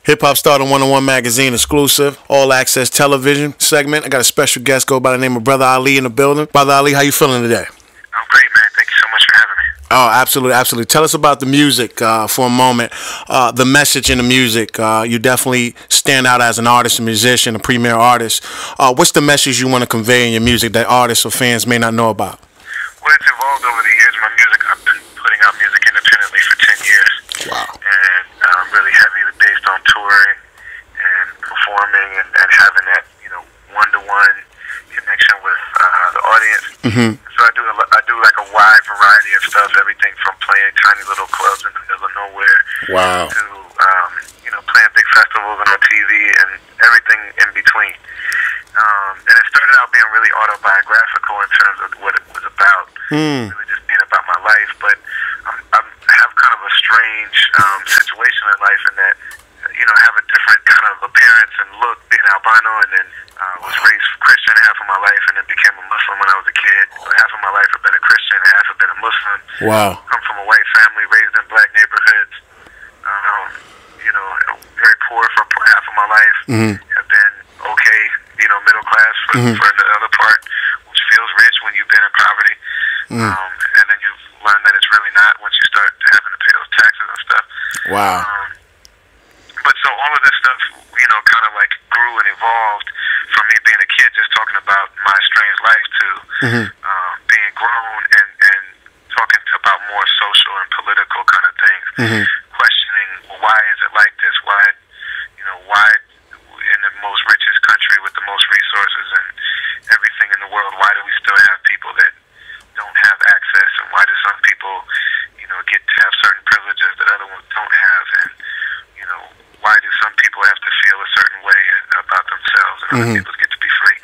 Hip Hop Stardom 101 Magazine exclusive, all access television segment. I got a special guest go by the name of Brother Ali in the building. Brother Ali, how you feeling today? I'm great, man. Thank you so much for having me. Oh, absolutely, absolutely. Tell us about the music for a moment. The message in the music. You definitely stand out as an artist, a musician, a premier artist. What's the message you want to convey in your music that artists or fans may not know about? Well, it's evolved over the years. My music, I've been putting out music independently for 10 years. Wow. And really heavily based on touring and performing and having that, one-to-one connection with the audience. Mm-hmm. So I do like a wide variety of stuff, everything from playing tiny little clubs in the middle of nowhere Wow. to, playing big festivals and on TV and everything in between. And it started out being really autobiographical in terms of what it was about, really just being about my life. But I have kind of a strange situation in life in that, I have a different kind of appearance and look being albino, and then was raised Christian half of my life and then became a Muslim when I was a kid. Half of my life I've been a Christian, half have been a Muslim. Wow. Come from a white family, raised in black neighborhoods. Very poor for half of my life. Have been okay, middle class for the other part, which feels rich when you've been in poverty. And then you learn that it's really not once you start having to pay those taxes and stuff. Wow. But so all of this stuff, kind of like grew and evolved from me being a kid just talking about my strange life to being grown and talking about more social and political kind of things. Questioning, well, why is it like this? Why in the most richest country with the most resources and everything in the world, why do we still have people that don't have access? And why do some people, get to have certain privileges that other ones don't have? And, why do some people have to feel a certain way about themselves and other people get to be free?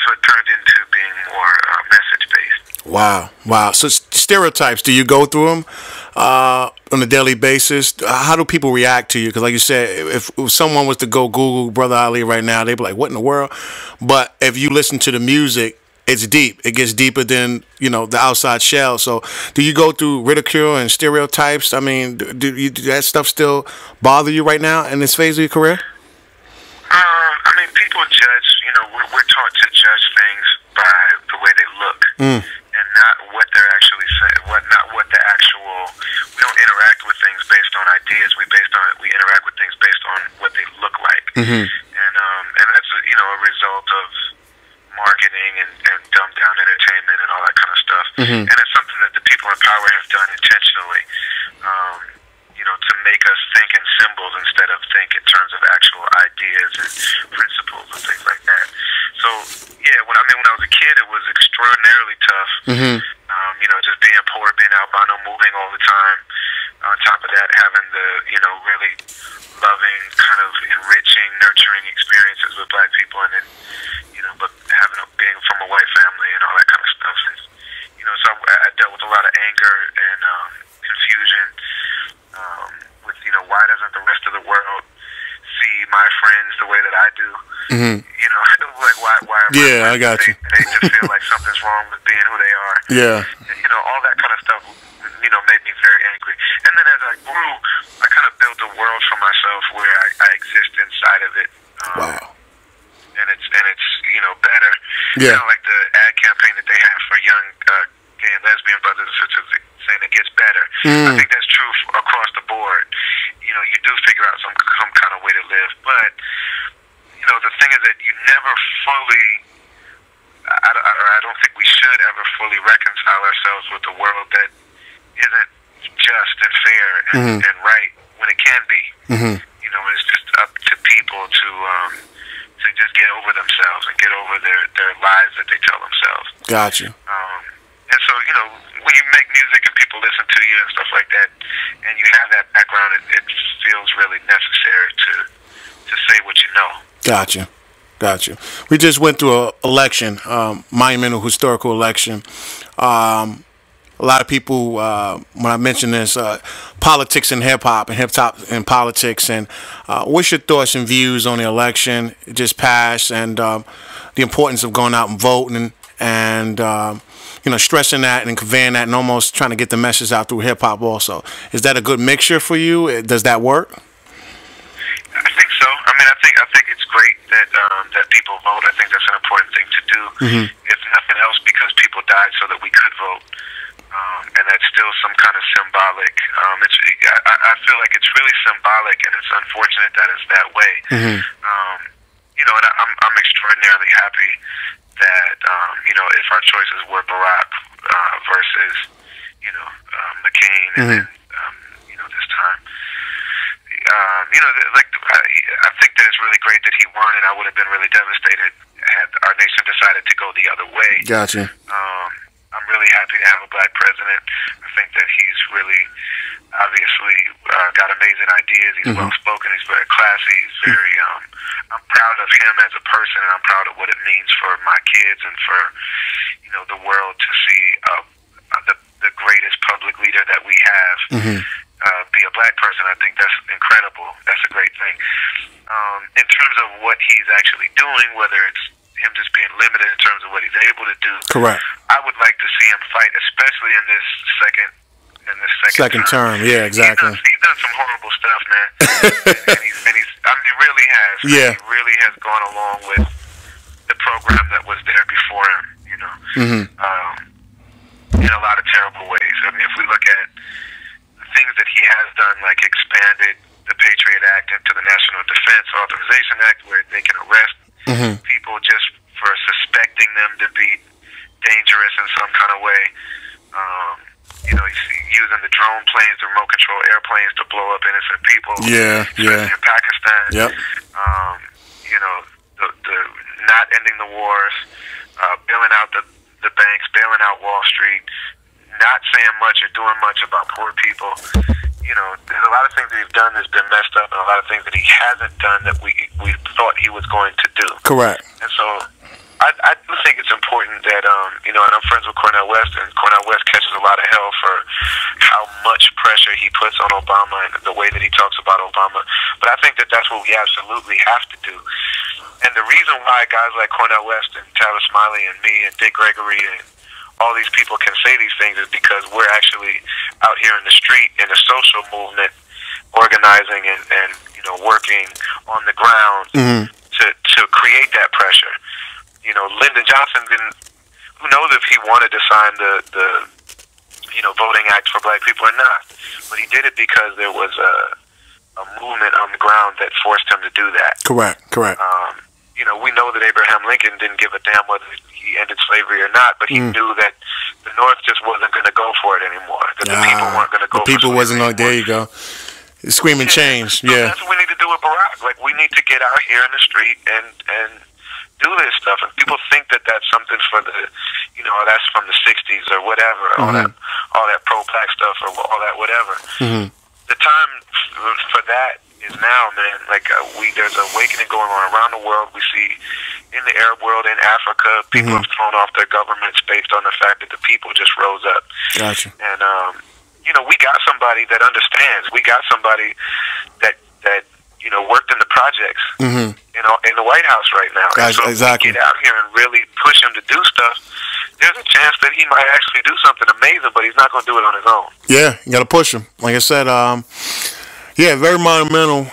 So it turned into being more message-based. Wow. Wow. So stereotypes, do you go through them on a daily basis? How do people react to you? Because like you said, if someone was to go Google Brother Ali right now, they'd be like, what in the world? But if you listen to the music, it's deep. It gets deeper than, the outside shell. So do you go through ridicule and stereotypes? I mean, do that stuff still bother you right now in this phase of your career? People judge, we're taught to judge things by the way they look and not what they're actually saying, we don't interact with things based on ideas. We interact with things based on what they look like. And that's, a result of marketing and dumbed down entertainment and all that kind of stuff. And it's something that the people in power have done intentionally, to make us think in symbols instead of think in terms of actual ideas and principles and things like that. So, yeah, when I was a kid, it was extraordinarily tough. Just being poor, being albino, moving all the time. On top of that, having the, really loving, kind of enriching, nurturing experiences with black people, and then, but being from a white family and all that kind of stuff. And, so I dealt with a lot of anger and confusion with, why doesn't the rest of the world see my friends the way that I do? Like why am I got you. They just feel like something's wrong with being who they are. Yeah. And, all that kind of stuff, made me very angry. And then as I grew, I kind of built a world for myself where I exist inside of it. Wow. And it's better. Yeah. Like the ad campaign that they have for young gay and lesbian brothers and sisters, saying it gets better. I think that's true across the board. You do figure out some kind of way to live, but the thing is that you never fully. I don't think we should ever fully reconcile ourselves with a world that isn't just and fair and right when it can be. It's just up to people to just get over themselves and get over their lies that they tell themselves. Gotcha. And so, when you make music and people listen to you and stuff like that, and you have that background, it feels really necessary to say what you know. Gotcha. Gotcha. We just went through an election, monumental historical election. A lot of people, when I mention this, politics and hip-hop and politics. And what's your thoughts and views on the election? It just passed, and the importance of going out and voting and stressing that and conveying that and almost trying to get the message out through hip-hop also. Is that a good mixture for you? Does that work? mean, I think it's great that that people vote. I think that's an important thing to do. If nothing else, because people died so that we could vote, and that's still some kind of symbolic. I feel like it's really symbolic, and it's unfortunate that it's that way. You know, and I'm extraordinarily happy that you know, if our choices were Barack versus McCain, and then you know, this time. You know, like I think that it's really great that he won, and I would have been really devastated had our nation decided to go the other way. Gotcha. I'm really happy to have a black president. I think that he's really, obviously, got amazing ideas. He's well spoken. He's very classy. He's very. I'm proud of him as a person, and I'm proud of what it means for my kids and for, you know, the world to see the greatest public leader that we have. Be a black person. I think that's incredible. That's a great thing. In terms of what he's actually doing, whether it's him just being limited in terms of what he's able to do, correct. I would like to see him fight, especially in this second term. Yeah, exactly. He's done some horrible stuff, man. and he's I mean, he really has. Yeah. He really has gone along with the program that was there before him. You know, in a lot of terrible ways. I mean, if we look at things that he has done, like expanded the Patriot Act into the National Defense Authorization Act, where they can arrest people just for suspecting them to be dangerous in some kind of way. You know, he's using the drone planes, the remote control airplanes to blow up innocent people. Especially in Pakistan. You know, the not ending the wars, bailing out the banks, bailing out Wall Street, not saying much or doing much about poor people. You know, there's a lot of things that he's done that's been messed up, and a lot of things that he hasn't done that we thought he was going to do. Correct. And so I do think it's important that, you know, and I'm friends with Cornel West, and Cornel West catches a lot of hell for how much pressure he puts on Obama and the way that he talks about Obama. But I think that that's what we absolutely have to do. And the reason why guys like Cornel West and Tavis Smiley and me and Dick Gregory and all these people can say these things is because we're actually out here in the street in a social movement, organizing and you know, working on the ground to create that pressure. You know, Lyndon Johnson didn't. Who knows if he wanted to sign the you know, Voting Act for Black people or not? But he did it because there was a movement on the ground that forced him to do that. Correct. You know, we know that Abraham Lincoln didn't give a damn whether he ended slavery or not, but he knew that the North just wasn't going to go for it anymore. That the people weren't going to go. The people wasn't going. There you go. Screaming change. So that's what we need to do with Barack. Like, we need to get out here in the street and do this stuff. And people think that that's something for the, you know, that's from the '60s or whatever. All that pro-black stuff or all that whatever. The time for that is now, man. Like, there's an awakening going on around the world. We see in the Arab world, in Africa, people have thrown off their governments based on the fact that the people just rose up. Gotcha. And you know, we got somebody that understands. We got somebody that you know, worked in the projects, you know, in the White House right now. And so exactly. If we get out here and really push him to do stuff, there's a chance that he might actually do something amazing, but he's not going to do it on his own. Yeah, you got to push him. Like I said, yeah, very monumental.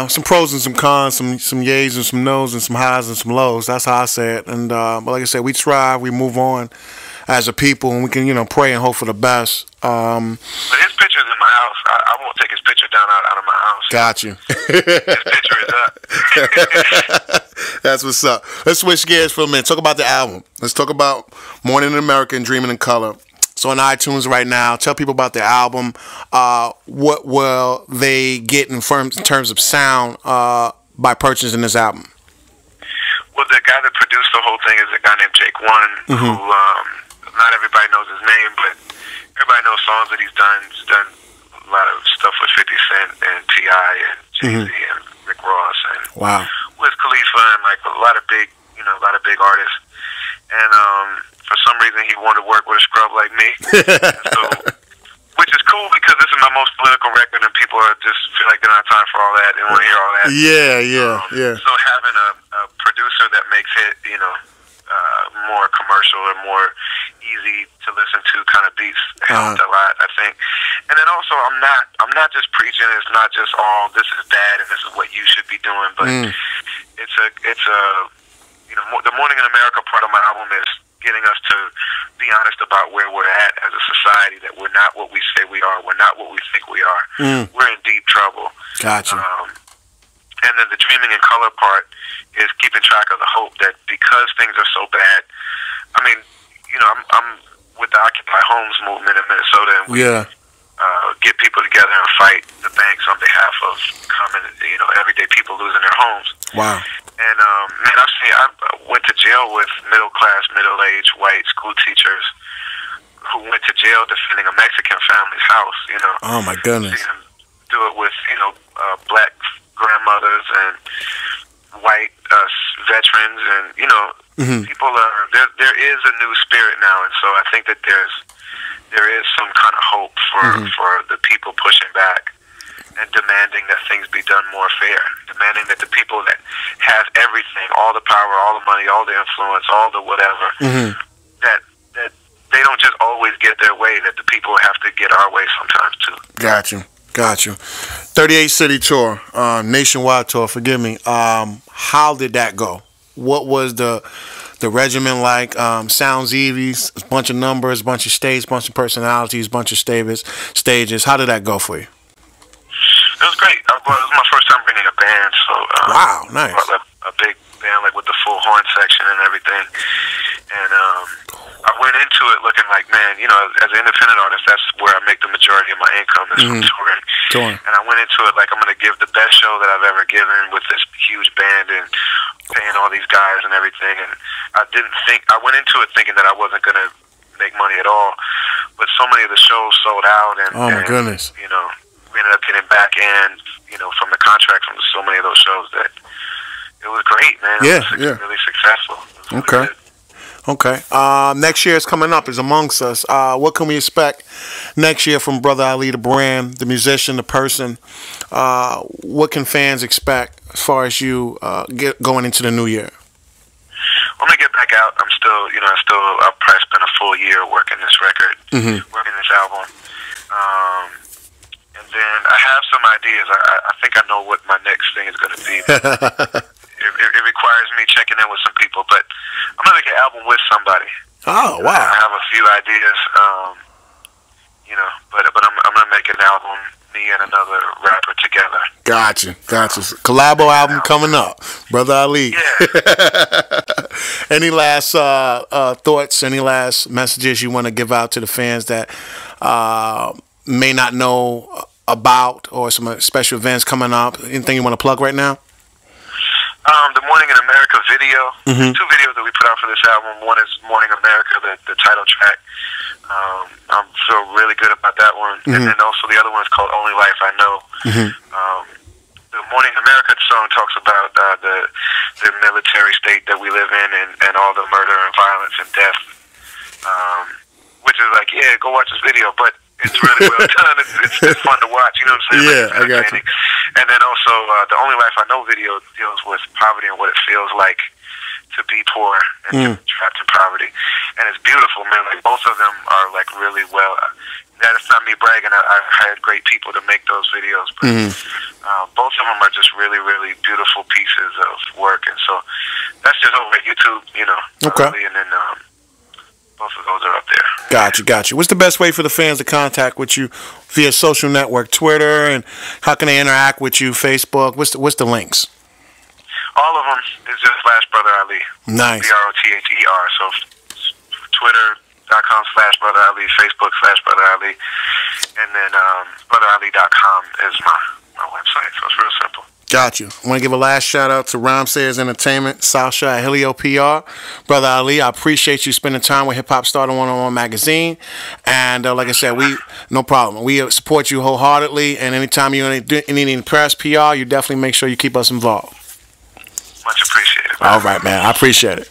Some pros and some cons, some yays and some no's and some highs and some lows. That's how I say it. And but like I said, we strive, we move on as a people, and we can, you know, pray and hope for the best. But his picture's in my house. I won't take his picture down out of my house. Got you. His picture is up. That's what's up. Let's switch gears for a minute. Talk about the album. Let's talk about Morning in America and Dreaming in Color. It's on iTunes right now. Tell people about the album. What will they get in terms of sound by purchasing this album? Well, the guy that produced the whole thing is a guy named Jake One, who not everybody knows his name, but everybody knows songs that he's done. He's done a lot of stuff with 50 Cent and T.I. and Jay-Z and Rick Ross and Wiz Khalifa and like a lot of big artists. And for some reason, he wanted to work with a scrub like me, so, which is cool because this is my most political record, and people are just feel like they don't have time for all that. They want to hear all that. Yeah. So having a producer that makes it, you know, more commercial or more easy to listen to kind of beats helped a lot, I think. And then also, I'm not just preaching. It's not just all this is bad and this is what you should be doing, but it's a the Morning in America part of my album is getting us to be honest about where we're at as a society, that we're not what we say we are, we're not what we think we are. We're in deep trouble. Gotcha. And then the Dreaming in Color part is keeping track of the hope that because things are so bad, I mean, I'm with the Occupy Homes movement in Minnesota, and we get people together and fight the banks on behalf of common, everyday people losing their homes. Wow. And man, I went to jail with middle-class, middle-aged white school teachers who went to jail defending a Mexican family's house. Oh my goodness. Do it with black grandmothers and white veterans, and people are there is a new spirit now, and so I think that there is some kind of hope for the people pushing back and demanding that things be done more fair, demanding that the people that have everything, all the power, all the money, all the influence, all the whatever, that they don't just always get their way, that the people have to get our way sometimes too. Got you. 38 city tour, nationwide tour, forgive me. How did that go? What was the regimen like? Sounds easy, a bunch of numbers, a bunch of states, a bunch of personalities, a bunch of stages. How did that go for you? It was great. It was my first time bringing a band, so wow, nice. A big band, like with the full horn section and everything. And I went into it looking like, man, as an independent artist, that's where I make the majority of my income is from touring. And I went into it like I'm going to give the best show that I've ever given with this huge band and paying all these guys and everything. And I went into it thinking that I wasn't going to make money at all, but so many of the shows sold out, and oh my goodness, we ended up getting back in, from the contract from so many of those shows that it was great, man. It was really successful. Okay. Okay. Next year is coming up, is amongst us. What can we expect next year from Brother Ali, the brand, the musician, the person? What can fans expect as far as you going into the new year? I'm gonna get back out. I'm still, I'll probably spend a full year working this record, working this album. And then I have some ideas. I think I know what my next thing is going to be. It requires me checking in with some people, but I'm going to make an album with somebody. Oh, wow. I have a few ideas, but I'm going to make an album, me and another rapper together. Gotcha. Collabo album coming up. Brother Ali. Yeah. Any last thoughts, any last messages you want to give out to the fans that may not know about, or some special events coming up? Anything you want to plug right now? The Morning in America video. Two videos that we put out for this album. One is Morning America, the title track. I feel really good about that one. And then also the other one is called Only Life I Know. The Morning America song talks about the military state that we live in, and all the murder and violence and death, which is like, yeah, go watch this video, but it's really well done. It's fun to watch, you know what I'm saying? Yeah, I got you. And then also, the Only Life I Know video deals with poverty and what it feels like to be poor and to be trapped in poverty. And it's beautiful, man. Like, both of them are, like, really well. That's not me bragging. I hired great people to make those videos. But both of them are just really, really beautiful pieces of work. And so that's just over at YouTube, Okay. And then both of those are up there. Gotcha. What's the best way for the fans to contact with you via social network, Twitter, and how can they interact with you, Facebook? What's the links? All of them is just /Brother Ali. Nice. BROTHER. So Twitter.com/Brother Ali, Facebook /Brother Ali, and then BrotherAli.com is my website. So it's real simple. Got you. I want to give a last shout out to Rhyme Sayers Entertainment, Southside Helio PR. Brother Ali, I appreciate you spending time with Hip Hop Stardom 101 Magazine. And like I said, no problem. We support you wholeheartedly. And anytime you need any press, PR, you definitely make sure you keep us involved. Much appreciated. All right, man. I appreciate it.